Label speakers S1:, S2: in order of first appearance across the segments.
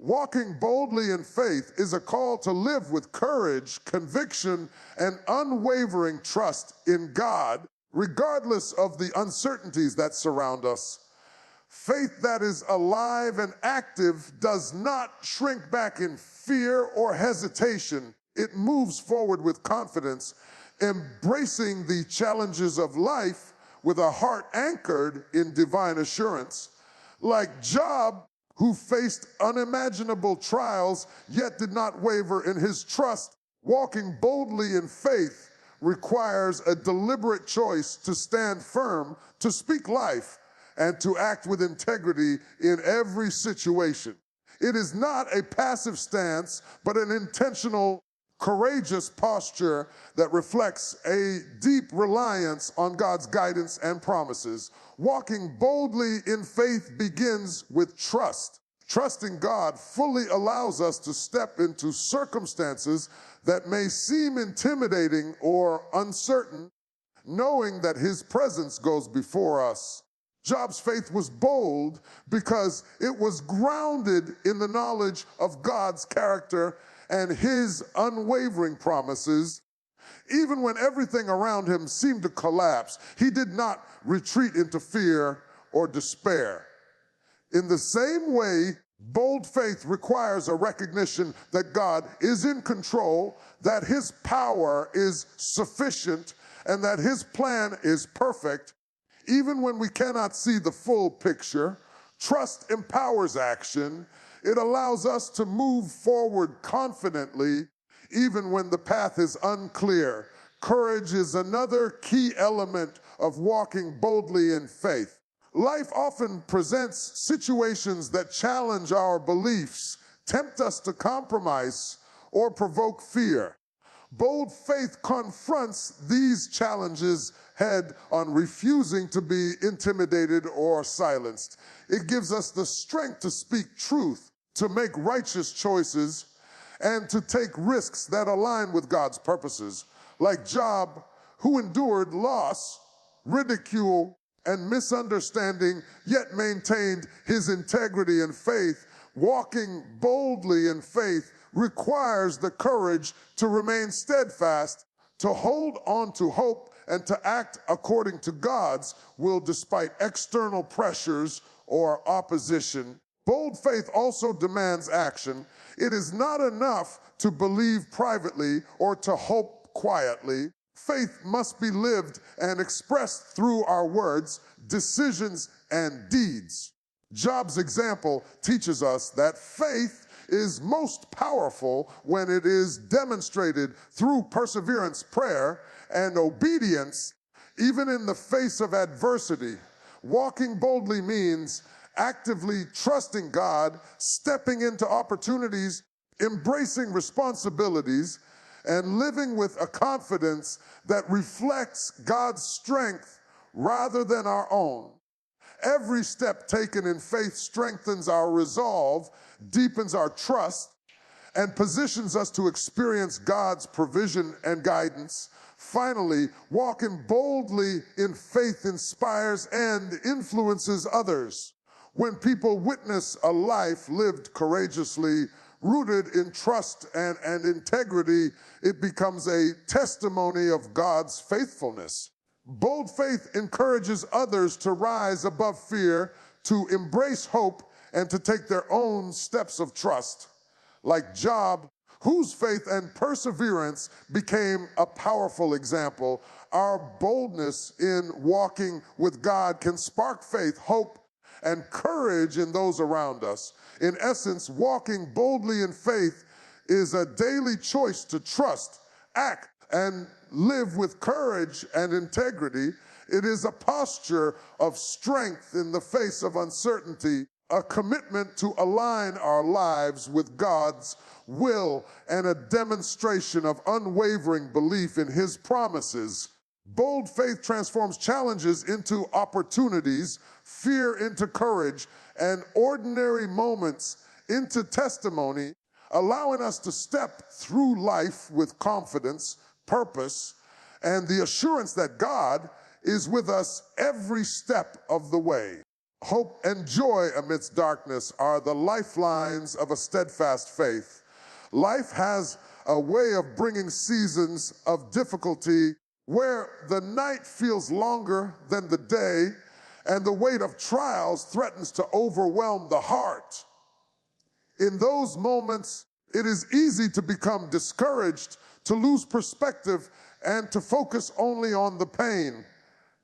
S1: Walking boldly in faith is a call to live with courage, conviction, and unwavering trust in God, regardless of the uncertainties that surround us. Faith that is alive and active does not shrink back in fear or hesitation. It moves forward with confidence, embracing the challenges of life with a heart anchored in divine assurance. Like Job, who faced unimaginable trials yet did not waver in his trust, walking boldly in faith requires a deliberate choice to stand firm, to speak life, and to act with integrity in every situation. It is not a passive stance, but an intentional, courageous posture that reflects a deep reliance on God's guidance and promises. Walking boldly in faith begins with trust. Trusting God fully allows us to step into circumstances that may seem intimidating or uncertain, knowing that His presence goes before us. Job's faith was bold because it was grounded in the knowledge of God's character and His unwavering promises. Even when everything around him seemed to collapse, he did not retreat into fear or despair. In the same way, bold faith requires a recognition that God is in control, that His power is sufficient, and that His plan is perfect. Even when we cannot see the full picture, trust empowers action. It allows us to move forward confidently, even when the path is unclear. Courage is another key element of walking boldly in faith. Life often presents situations that challenge our beliefs, tempt us to compromise, or provoke fear. Bold faith confronts these challenges head on, refusing to be intimidated or silenced. It gives us the strength to speak truth, to make righteous choices, and to take risks that align with God's purposes. Like Job, who endured loss, ridicule, and misunderstanding, yet maintained his integrity and faith. Walking boldly in faith requires the courage to remain steadfast, to hold on to hope, and to act according to God's will despite external pressures or opposition. Bold faith also demands action. It is not enough to believe privately or to hope quietly. Faith must be lived and expressed through our words, decisions, and deeds. Job's example teaches us that faith is most powerful when it is demonstrated through perseverance, prayer, and obedience, even in the face of adversity. Walking boldly means actively trusting God, stepping into opportunities, embracing responsibilities, and living with a confidence that reflects God's strength rather than our own. Every step taken in faith strengthens our resolve, deepens our trust, and positions us to experience God's provision and guidance. Finally, walking boldly in faith inspires and influences others. When people witness a life lived courageously, rooted in trust and integrity, it becomes a testimony of God's faithfulness. Bold faith encourages others to rise above fear, to embrace hope, and to take their own steps of trust. Like Job, whose faith and perseverance became a powerful example, our boldness in walking with God can spark faith, hope, and courage in those around us. In essence, walking boldly in faith is a daily choice to trust, act, and live with courage and integrity. It is a posture of strength in the face of uncertainty, a commitment to align our lives with God's will, and a demonstration of unwavering belief in His promises. Bold faith transforms challenges into opportunities, fear into courage, and ordinary moments into testimony, allowing us to step through life with confidence, purpose, and the assurance that God is with us every step of the way. Hope and joy amidst darkness are the lifelines of a steadfast faith. Life has a way of bringing seasons of difficulty where the night feels longer than the day and the weight of trials threatens to overwhelm the heart. In those moments, it is easy to become discouraged, to lose perspective, and to focus only on the pain.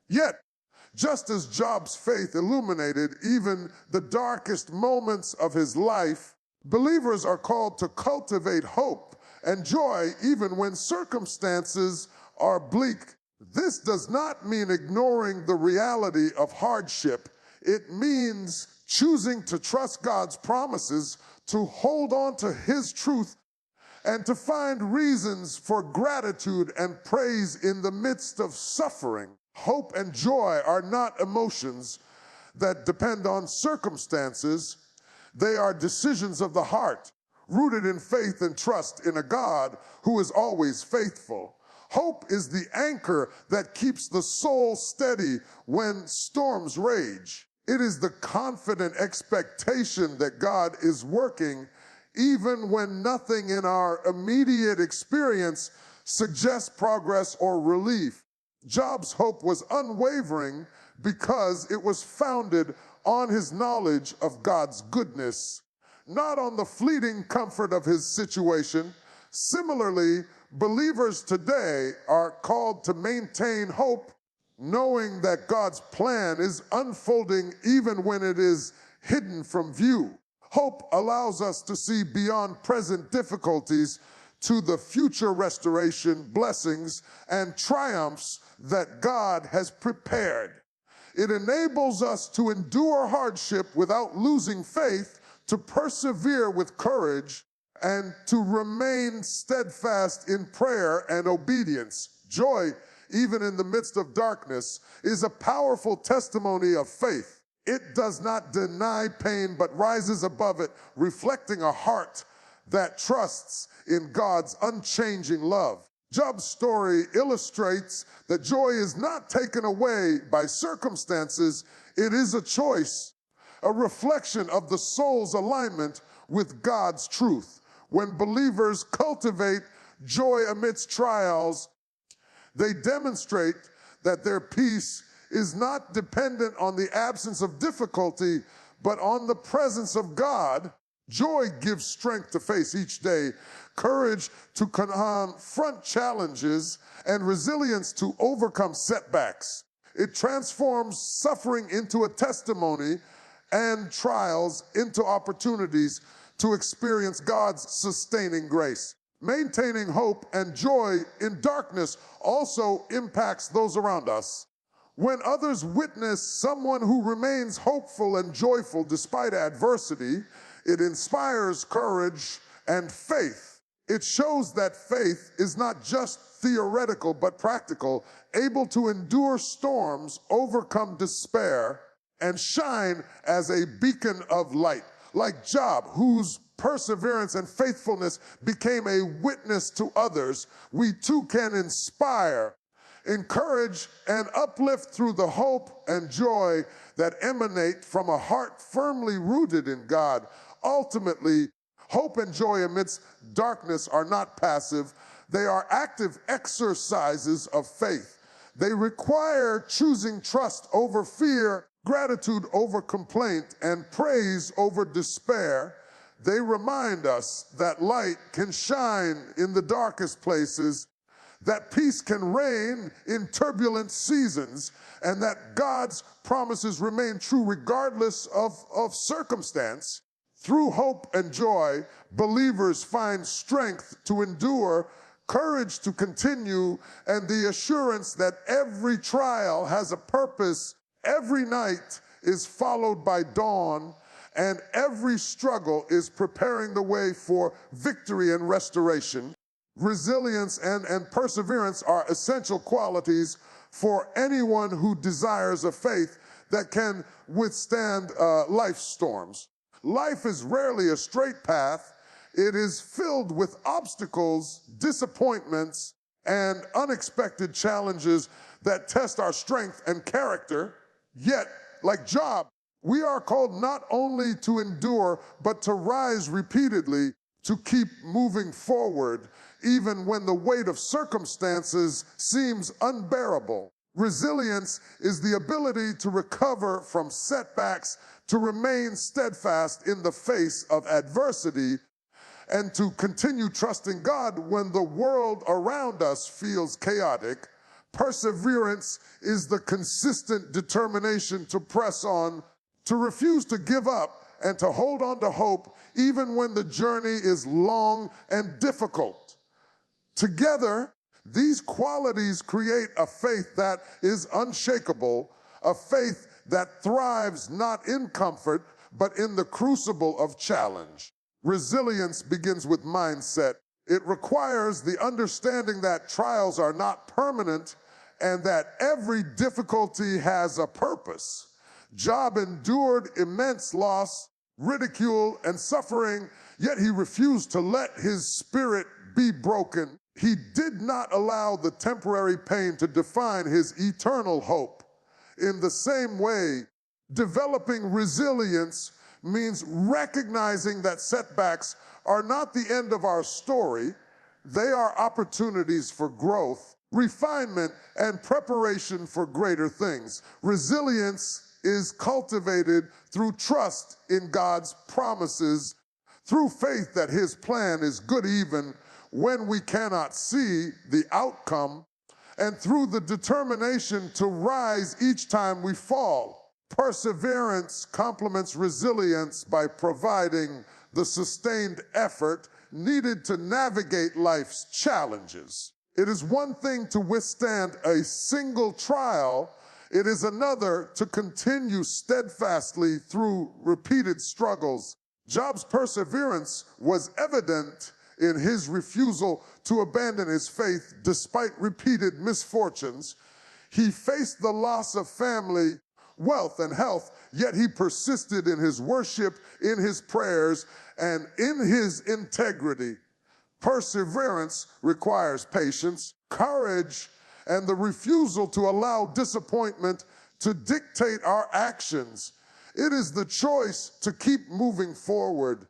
S1: Yet, just as Job's faith illuminated even the darkest moments of his life, believers are called to cultivate hope and joy even when circumstances are bleak. This does not mean ignoring the reality of hardship. It means choosing to trust God's promises, to hold on to His truth, and to find reasons for gratitude and praise in the midst of suffering. Hope and joy are not emotions that depend on circumstances. They are decisions of the heart, rooted in faith and trust in a God who is always faithful. Hope is the anchor that keeps the soul steady when storms rage. It is the confident expectation that God is working even when nothing in our immediate experience suggests progress or relief. Job's hope was unwavering because it was founded on his knowledge of God's goodness, not on the fleeting comfort of his situation. Similarly, believers today are called to maintain hope, knowing that God's plan is unfolding even when it is hidden from view. Hope allows us to see beyond present difficulties to the future restoration, blessings, and triumphs that God has prepared. It enables us to endure hardship without losing faith, to persevere with courage, and to remain steadfast in prayer and obedience. Joy, even in the midst of darkness, is a powerful testimony of faith. It does not deny pain, but rises above it, reflecting a heart that trusts in God's unchanging love. Job's story illustrates that joy is not taken away by circumstances. It is a choice, a reflection of the soul's alignment with God's truth. When believers cultivate joy amidst trials, they demonstrate that their peace is not dependent on the absence of difficulty, but on the presence of God. Joy gives strength to face each day, courage to confront challenges, and resilience to overcome setbacks. It transforms suffering into a testimony and trials into opportunities to experience God's sustaining grace. Maintaining hope and joy in darkness also impacts those around us. When others witness someone who remains hopeful and joyful despite adversity, it inspires courage and faith. It shows that faith is not just theoretical but practical, able to endure storms, overcome despair, and shine as a beacon of light. Like Job, whose perseverance and faithfulness became a witness to others, we too can inspire, encourage, and uplift through the hope and joy that emanate from a heart firmly rooted in God. Ultimately, hope and joy amidst darkness are not passive. They are active exercises of faith. They require choosing trust over fear, gratitude over complaint, and praise over despair. They remind us that light can shine in the darkest places, that peace can reign in turbulent seasons, and that God's promises remain true regardless of circumstance. Through hope and joy, believers find strength to endure, courage to continue, and the assurance that every trial has a purpose. Every night is followed by dawn, and every struggle is preparing the way for victory and restoration. Resilience and perseverance are essential qualities for anyone who desires a faith that can withstand life's storms. Life is rarely a straight path. It is filled with obstacles, disappointments, and unexpected challenges that test our strength and character. Yet, like Job, We are called not only to endure, but to rise repeatedly, to keep moving forward, even when the weight of circumstances seems unbearable. Resilience is the ability to recover from setbacks, to remain steadfast in the face of adversity, and to continue trusting God when the world around us feels chaotic. Perseverance is the consistent determination to press on, to refuse to give up, and to hold on to hope even when the journey is long and difficult. Together, these qualities create a faith that is unshakable, a faith that thrives not in comfort, but in the crucible of challenge. Resilience begins with mindset. It requires the understanding that trials are not permanent and that every difficulty has a purpose. Job endured immense loss, ridicule, and suffering, yet he refused to let his spirit be broken. He did not allow the temporary pain to define his eternal hope. In the same way, developing resilience means recognizing that setbacks are not the end of our story. They are opportunities for growth, refinement, and preparation for greater things. Resilience is cultivated through trust in God's promises, through faith that His plan is good even when we cannot see the outcome, and through the determination to rise each time we fall. Perseverance complements resilience by providing the sustained effort needed to navigate life's challenges. It is one thing to withstand a single trial. It is another to continue steadfastly through repeated struggles. Job's perseverance was evident in his refusal to abandon his faith despite repeated misfortunes. He faced the loss of family, wealth, and health, yet he persisted in his worship, in his prayers, and in his integrity. Perseverance requires patience, courage, and the refusal to allow disappointment to dictate our actions. It is the choice to keep moving forward,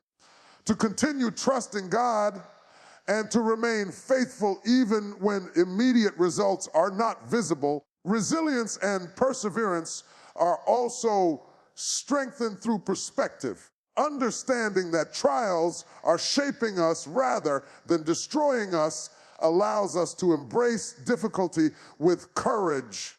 S1: to continue trusting God, and to remain faithful even when immediate results are not visible. Resilience and perseverance are also strengthened through perspective. Understanding that trials are shaping us rather than destroying us allows us to embrace difficulty with courage.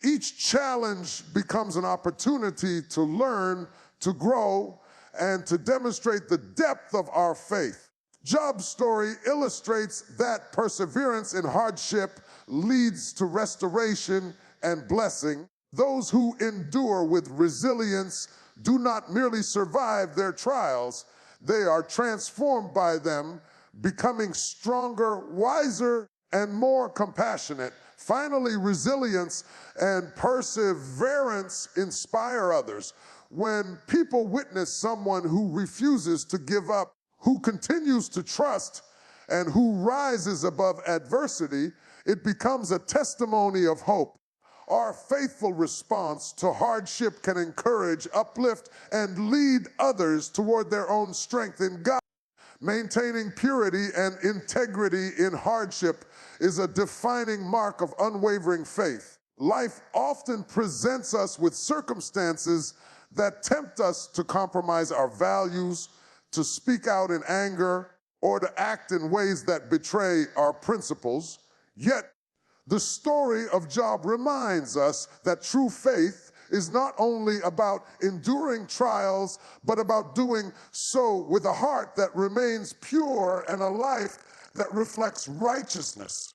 S1: Each challenge becomes an opportunity to learn, to grow, and to demonstrate the depth of our faith. Job's story illustrates that perseverance in hardship leads to restoration and blessing. Those who endure with resilience do not merely survive their trials, they are transformed by them, becoming stronger, wiser, and more compassionate. Finally, resilience and perseverance inspire others. When people witness someone who refuses to give up, who continues to trust, and who rises above adversity, it becomes a testimony of hope. Our faithful response to hardship can encourage, uplift, and lead others toward their own strength in God. Maintaining purity and integrity in hardship is a defining mark of unwavering faith. Life often presents us with circumstances that tempt us to compromise our values, to speak out in anger, or to act in ways that betray our principles. Yet, the story of Job reminds us that true faith is not only about enduring trials, but about doing so with a heart that remains pure and a life that reflects righteousness.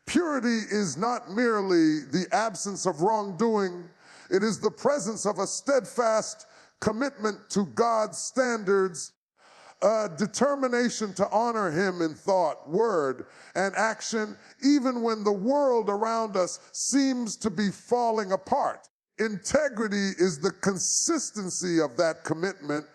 S1: Purity is not merely the absence of wrongdoing, it is the presence of a steadfast commitment to God's standards, a determination to honor Him in thought, word, and action, even when the world around us seems to be falling apart. Integrity is the consistency of that commitment,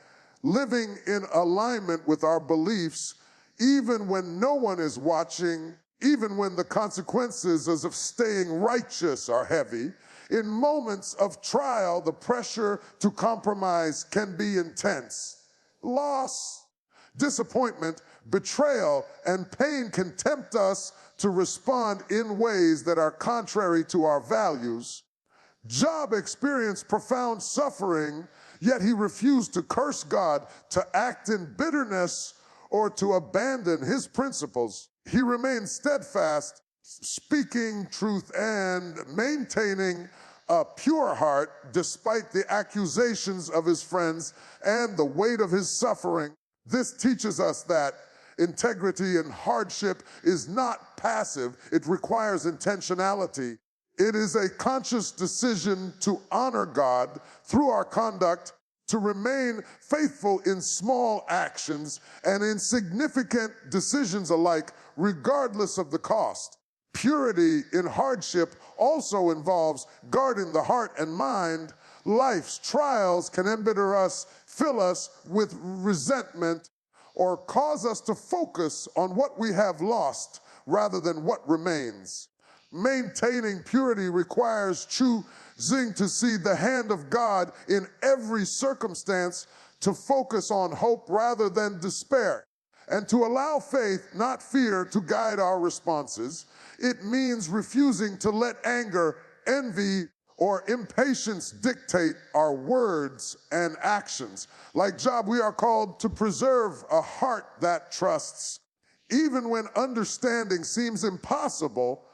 S1: living in alignment with our beliefs, even when no one is watching, even when the consequences of staying righteous are heavy, In moments of trial, the pressure to compromise can be intense. Loss, disappointment, betrayal, and pain can tempt us to respond in ways that are contrary to our values. Job experienced profound suffering, yet he refused to curse God, to act in bitterness, or to abandon his principles. He remained steadfast, speaking truth and maintaining a pure heart despite the accusations of his friends and the weight of his suffering. This teaches us that integrity in hardship is not passive. It requires intentionality. It is a conscious decision to honor God through our conduct, to remain faithful in small actions and in significant decisions alike, regardless of the cost. Purity in hardship also involves guarding the heart and mind. Life's trials can embitter us, fill us with resentment, or cause us to focus on what we have lost rather than what remains. Maintaining purity requires choosing to see the hand of God in every circumstance, to focus on hope rather than despair, and to allow faith, not fear, to guide our responses. It means refusing to let anger, envy, or impatience dictate our words and actions. Like Job, we are called to preserve a heart that trusts, even when understanding seems impossible,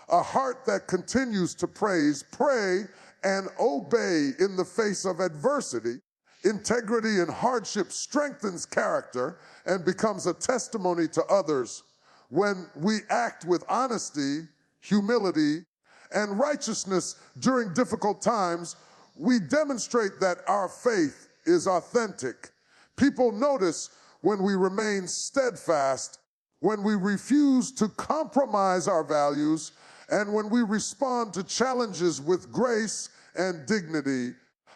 S1: a heart that continues to praise, pray, and obey in the face of adversity. Integrity in hardship strengthens character and becomes a testimony to others. When we act with honesty, humility, and righteousness during difficult times, we demonstrate that our faith is authentic. People notice when we remain steadfast, when we refuse to compromise our values, and when we respond to challenges with grace and dignity.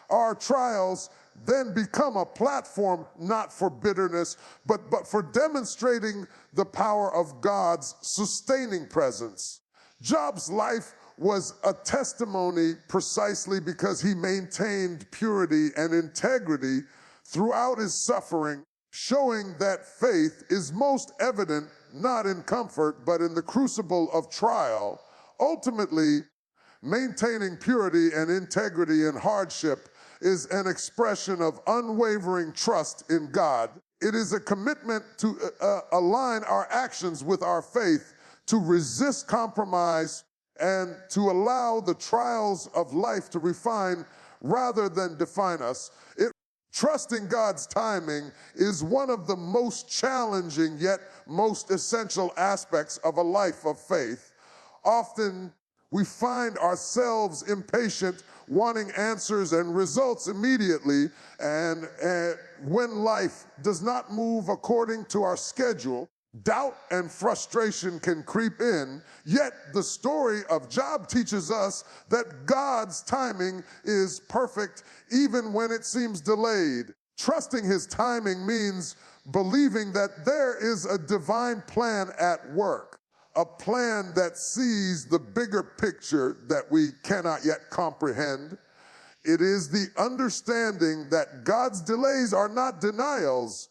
S1: Our trials then become a platform not for bitterness, but for demonstrating the power of God's sustaining presence. Job's life was a testimony precisely because he maintained purity and integrity throughout his suffering, showing that faith is most evident not in comfort, but in the crucible of trial. Ultimately, maintaining purity and integrity in hardship is an expression of unwavering trust in God. It is a commitment to align our actions with our faith, to resist compromise, and to allow the trials of life to refine rather than define us. Trusting God's timing is one of the most challenging yet most essential aspects of a life of faith. Often we find ourselves impatient, wanting answers and results immediately, and when life does not move according to our schedule, doubt and frustration can creep in. Yet the story of Job teaches us that God's timing is perfect even when it seems delayed. Trusting his timing means believing that there is a divine plan at work, a plan that sees the bigger picture that we cannot yet comprehend. It is the understanding that God's delays are not denials,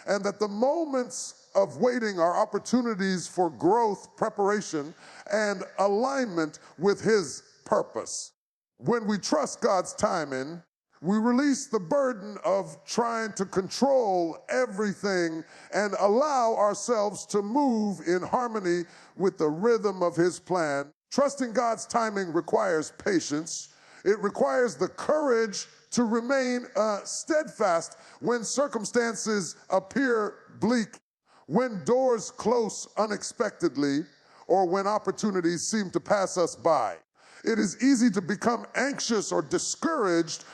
S1: and that the moments of waiting are opportunities for growth, preparation, and alignment with his purpose. When we trust God's timing, we release the burden of trying to control everything and allow ourselves to move in harmony with the rhythm of his plan. Trusting God's timing requires patience. It requires the courage to remain steadfast when circumstances appear bleak, when doors close unexpectedly, or when opportunities seem to pass us by. It is easy to become anxious or discouraged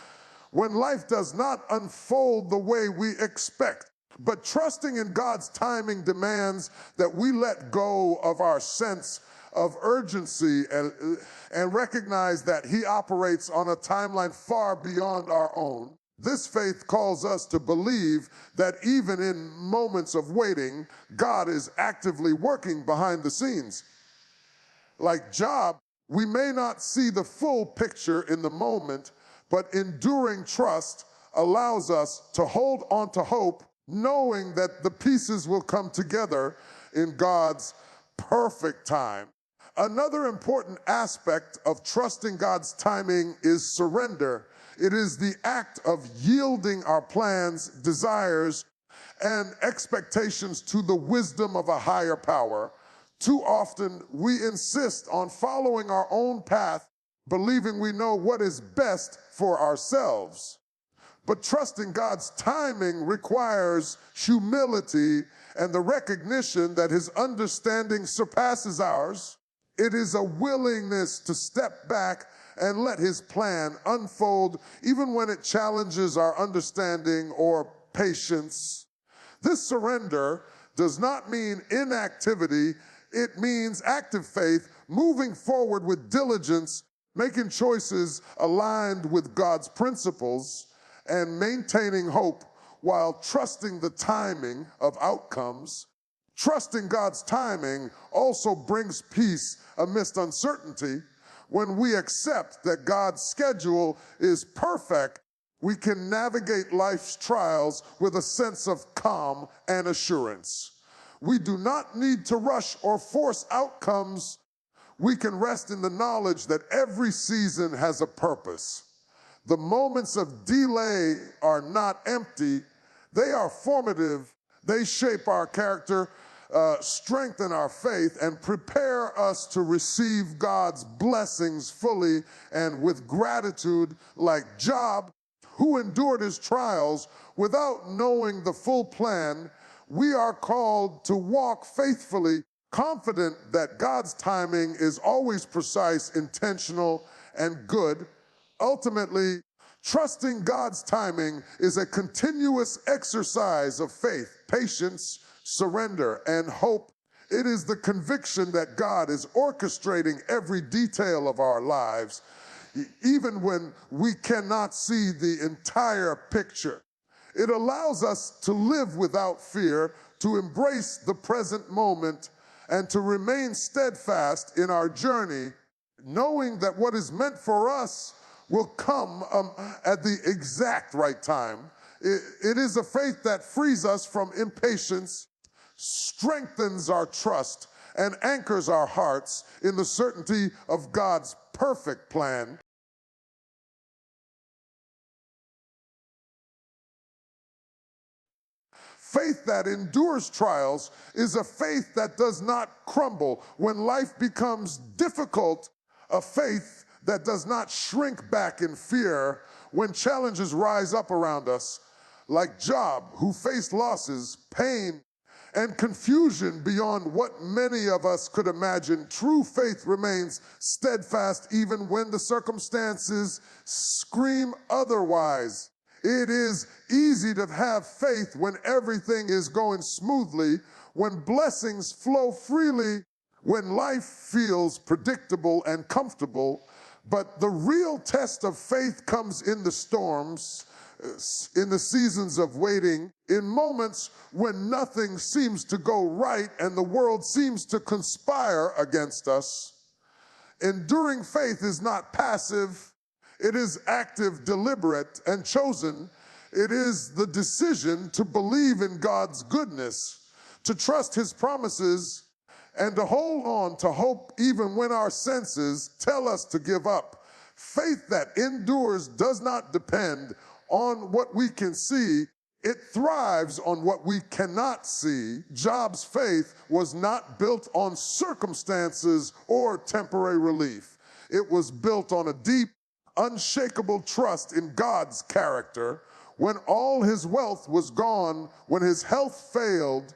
S1: when life does not unfold the way we expect. But trusting in God's timing demands that we let go of our sense of urgency and recognize that he operates on a timeline far beyond our own. This faith calls us to believe that even in moments of waiting, God is actively working behind the scenes. Like Job, We may not see the full picture in the moment, but enduring trust allows us to hold on to hope, knowing that the pieces will come together in God's perfect time. Another important aspect of trusting God's timing is surrender. It is the act of yielding our plans, desires, and expectations to the wisdom of a higher power. Too often, we insist on following our own path, believing we know what is best for ourselves. But trusting God's timing requires humility and the recognition that His understanding surpasses ours. It is a willingness to step back and let His plan unfold, even when it challenges our understanding or patience. This surrender does not mean inactivity. It means active faith, moving forward with diligence, making choices aligned with God's principles, and maintaining hope while trusting the timing of outcomes. Trusting God's timing also brings peace amidst uncertainty. When we accept that God's schedule is perfect, we can navigate life's trials with a sense of calm and assurance. We do not need to rush or force outcomes. We can rest in the knowledge that every season has a purpose. The moments of delay are not empty. They are formative. They shape our character, strengthen our faith, and prepare us to receive God's blessings fully and with gratitude, like Job, who endured his trials without knowing the full plan. We are called to walk faithfully, confident that God's timing is always precise, intentional, and good. Ultimately, trusting God's timing is a continuous exercise of faith, patience, surrender, and hope. It is the conviction that God is orchestrating every detail of our lives, even when we cannot see the entire picture. It allows us to live without fear, to embrace the present moment, and to remain steadfast in our journey, knowing that what is meant for us will come at the exact right time. It is a faith that frees us from impatience, strengthens our trust, and anchors our hearts in the certainty of God's perfect plan. Faith that endures trials is a faith that does not crumble when life becomes difficult, a faith that does not shrink back in fear when challenges rise up around us, like Job, who faced losses, pain, and confusion beyond what many of us could imagine. True faith remains steadfast even when the circumstances scream otherwise. It is easy to have faith when everything is going smoothly, when blessings flow freely, when life feels predictable and comfortable. But the real test of faith comes in the storms, in the seasons of waiting, in moments when nothing seems to go right and the world seems to conspire against us. Enduring faith is not passive. It is active, deliberate, and chosen. It is the decision to believe in God's goodness, to trust His promises, and to hold on to hope even when our senses tell us to give up. Faith that endures does not depend on what we can see. It thrives on what we cannot see. Job's faith was not built on circumstances or temporary relief. It was built on a deep, unshakable trust in God's character. When all his wealth was gone, when his health failed,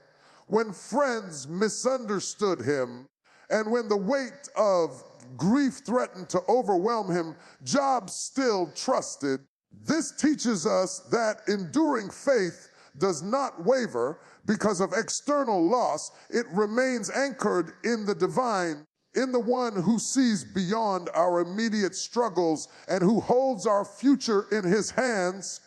S1: when friends misunderstood him, and when the weight of grief threatened to overwhelm him, Job still trusted. This teaches us that enduring faith does not waver because of external loss. It remains anchored in the divine, in the one who sees beyond our immediate struggles and who holds our future in his hands.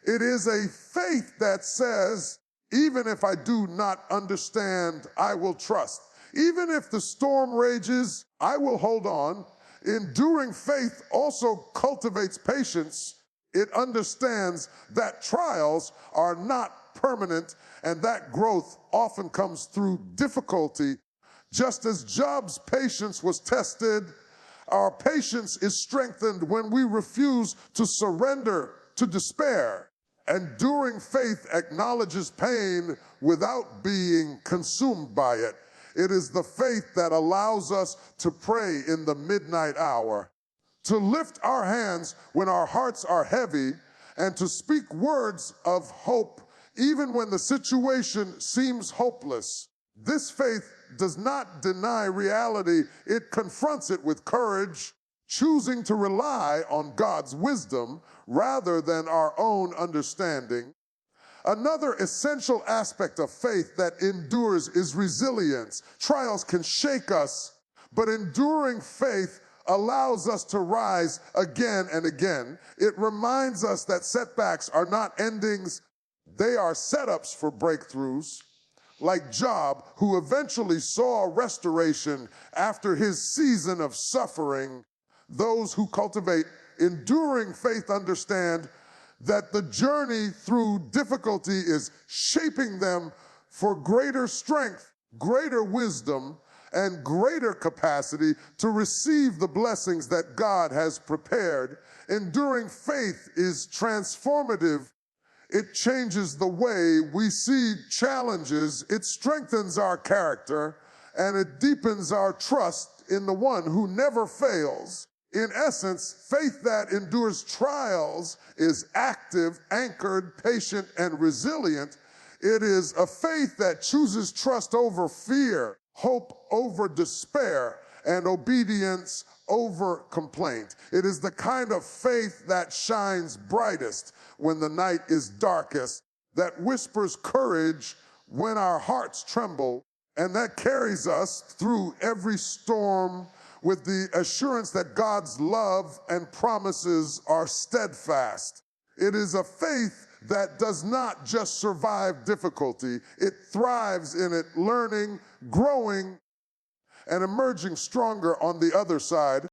S1: It is a faith that says, even if I do not understand, I will trust. Even if the storm rages, I will hold on. Enduring faith also cultivates patience. It understands that trials are not permanent and that growth often comes through difficulty. Just as Job's patience was tested, our patience is strengthened when we refuse to surrender to despair. Enduring faith acknowledges pain without being consumed by it. It is the faith that allows us to pray in the midnight hour, to lift our hands when our hearts are heavy, and to speak words of hope even when the situation seems hopeless. This faith does not deny reality, it confronts it with courage, choosing to rely on God's wisdom rather than our own understanding. Another essential aspect of faith that endures is resilience. Trials can shake us, but enduring faith allows us to rise again and again. It reminds us that setbacks are not endings, they are setups for breakthroughs. Like Job, who eventually saw restoration after his season of suffering, those who cultivate enduring faith understand that the journey through difficulty is shaping them for greater strength, greater wisdom, and greater capacity to receive the blessings that God has prepared. Enduring faith is transformative. It changes the way we see challenges, it strengthens our character, and it deepens our trust in the one who never fails. In essence, faith that endures trials is active, anchored, patient, and resilient. It is a faith that chooses trust over fear, hope over despair, and obedience over complaint. It is the kind of faith that shines brightest when the night is darkest, that whispers courage when our hearts tremble, and that carries us through every storm with the assurance that God's love and promises are steadfast. It is a faith that does not just survive difficulty, it thrives in it, learning, growing, and emerging stronger on the other side.